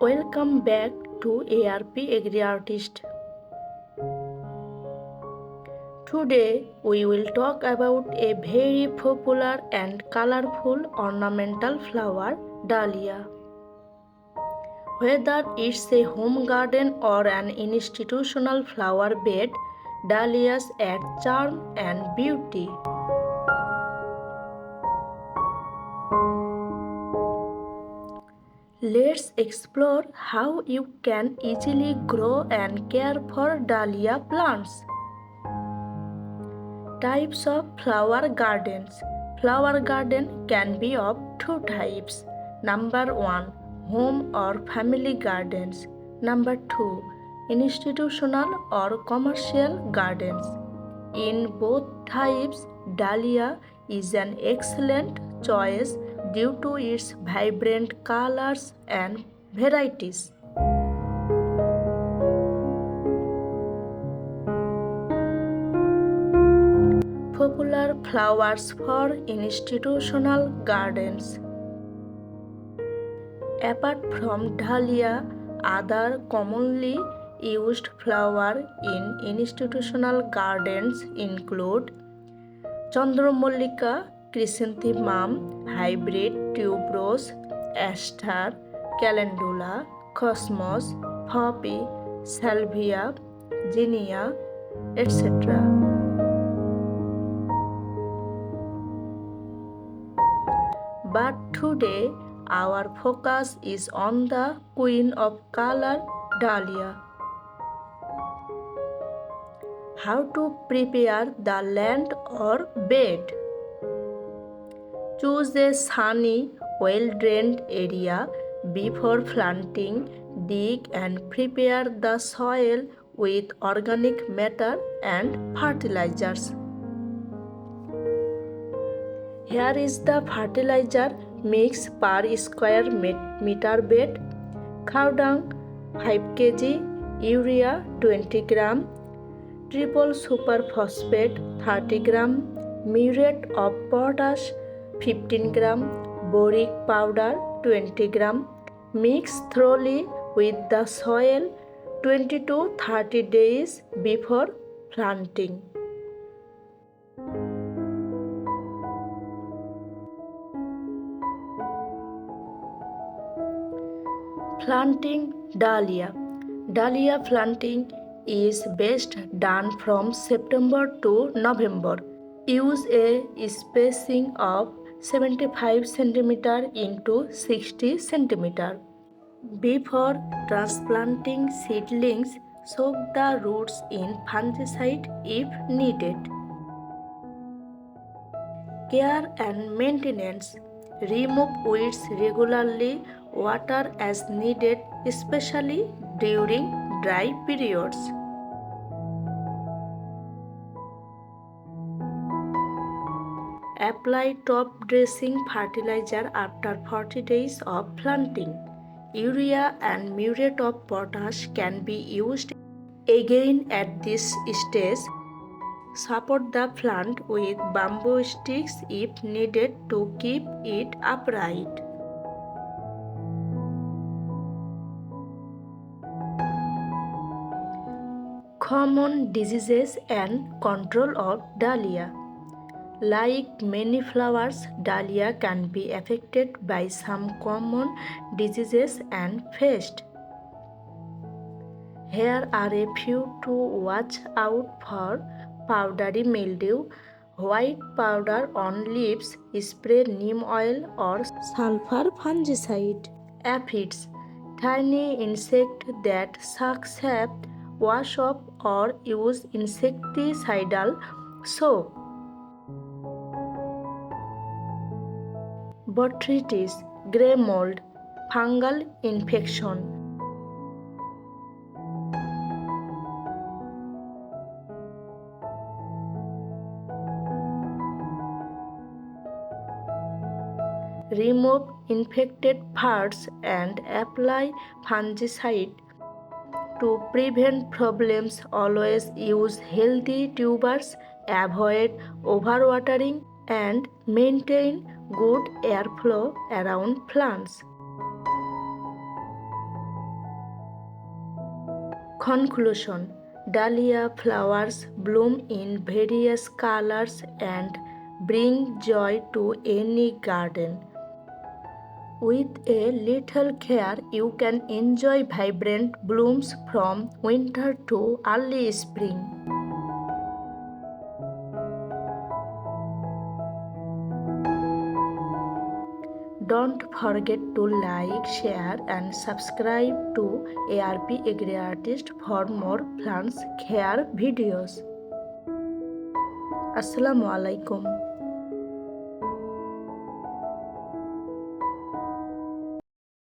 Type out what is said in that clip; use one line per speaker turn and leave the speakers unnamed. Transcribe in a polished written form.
Welcome back to ARP Agri Artist. Today we will talk about a very popular and colorful ornamental flower, Dahlia. Whether it's a home garden or an institutional flower bed, Dahlias add charm and beauty. Let's explore how you can easily grow and care for Dahlia plants. Types of flower gardens. Flower garden can be of two types. Number 1, home or family gardens. Number 2, institutional or commercial gardens. In both types, Dahlia is an excellent choice due to its vibrant colors and varieties. Popular flowers for institutional gardens. Apart from Dahlia, other commonly used flowers in institutional gardens include Chandramallika, chrysanthemum, hybrid tuberose, aster, calendula, cosmos, poppy, salvia, zinnia, etc. But today, our focus is on the queen of color, Dahlia. How to prepare the land or bed? Choose a sunny, well-drained area before planting. Dig and prepare the soil with organic matter and fertilizers. Here is the fertilizer mix per square meter bed. Cow dung 5 kg, urea 20 gram, triple super phosphate 30 gram, muriate of potash 15 gram, boric powder 20 gram. Mix thoroughly with the soil 20 to 30 days before planting. Planting Dahlia. Dahlia planting is best done from September to November. Use a spacing of 75 cm into 60 cm. Before transplanting seedlings, soak the roots in fungicide if needed. Care and maintenance. Remove weeds regularly, water as needed, especially during dry periods. Apply top dressing fertilizer after 40 days of planting. Urea and muriate of potash can be used again at this stage. Support the plant with bamboo sticks if needed to keep it upright. Common diseases and control of Dahlia. Like many flowers, Dahlia can be affected by some common diseases and pests. Here are a few to watch out for: powdery mildew, white powder on leaves, spray neem oil or sulfur fungicide. Aphids, tiny insect that suck sap, wash off or use insecticidal soap. Botrytis, grey mold, fungal infection. Remove infected parts and apply fungicide. To prevent problems, always use healthy tubers, avoid overwatering, and maintain good airflow around plants. Conclusion: Dahlia flowers bloom in various colors and bring joy to any garden. With a little care, you can enjoy vibrant blooms from winter to early spring. Don't forget to like, share, and subscribe to ARP Agri Artist for more plants care videos. Assalamu alaikum.